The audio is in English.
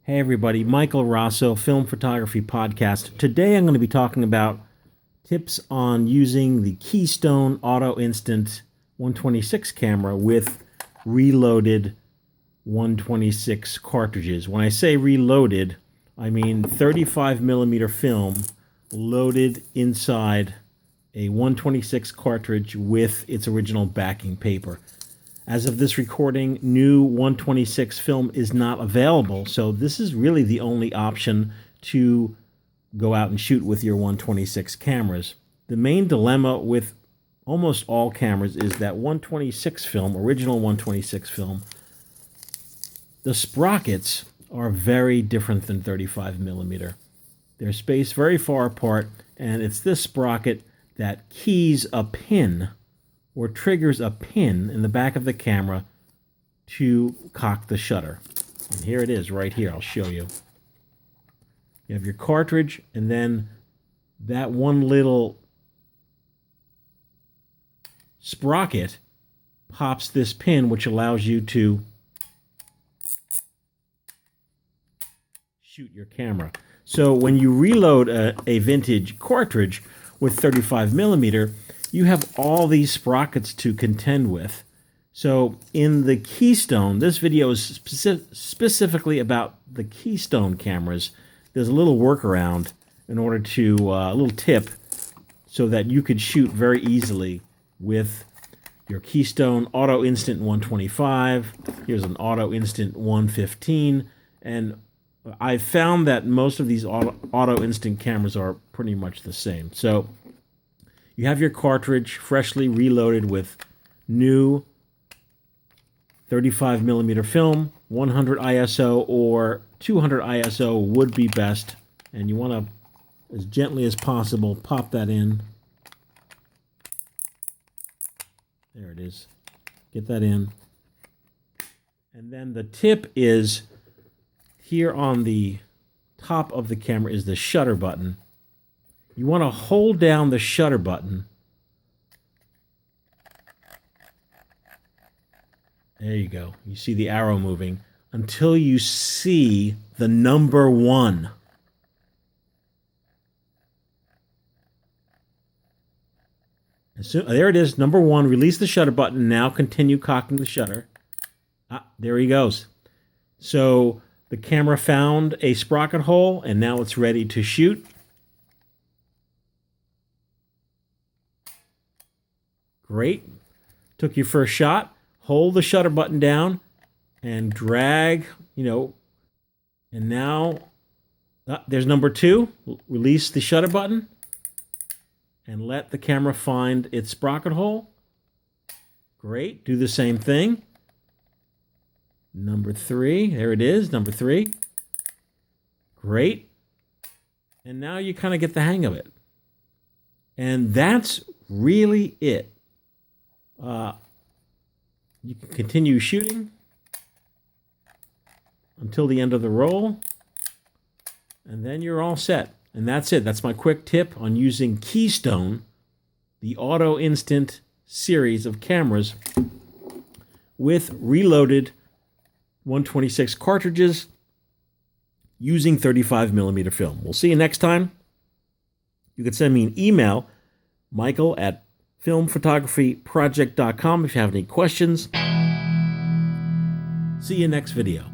Hey everybody, Michael Raso, Film Photography Podcast. Today I'm going to be talking about tips on using the Keystone Auto Instant 126 camera with reloaded 126 cartridges. When I say reloaded, I mean 35 millimeter film loaded inside a 126 cartridge with its original backing paper. As of this recording, new 126 film is not available, so this is really the only option to go out and shoot with your 126 cameras. The main dilemma with almost all cameras is that 126 film, original 126 film, the sprockets are very different than 35 millimeter. They're spaced very far apart, and it's this sprocket that keys a pin or triggers a pin in the back of the camera to cock the shutter. And here it is right here. I'll show you. You have your cartridge, and then that one little sprocket pops this pin, which allows you to shoot your camera. So when you reload a vintage cartridge with 35 millimeter, you have all these sprockets to contend with. So in the Keystone, this video is specifically about the Keystone cameras. There's a little workaround in order to, a little tip, so that you could shoot very easily with your Keystone Auto Instant 125. Here's an Auto Instant 115. And I've found that most of these Auto Instant cameras are pretty much the same. So you have your cartridge freshly reloaded with new 35 millimeter film, 100 ISO or 200 ISO would be best. And you want to, as gently as possible, pop that in. There it is. Get that in. And then the tip is, here on the top of the camera is the shutter button. You want to hold down the shutter button. There you go. You see the arrow moving until you see the number 1. There it is, number 1. Release the shutter button. Now continue cocking the shutter. There he goes. So the camera found a sprocket hole, and now it's ready to shoot. Great. Took your first shot. Hold the shutter button down and drag, and now there's number 2. Release the shutter button and let the camera find its sprocket hole. Great. Do the same thing. Number 3. There it is. Number 3. Great. And now you kind of get the hang of it. And that's really it. You can continue shooting until the end of the roll, and then you're all set. And that's it. That's my quick tip on using Keystone, the Auto Instant series of cameras with reloaded 126 cartridges using 35 millimeter film. We'll see you next time. You can send me an email, michael@filmphotographyproject.com, if you have any questions. See you next video.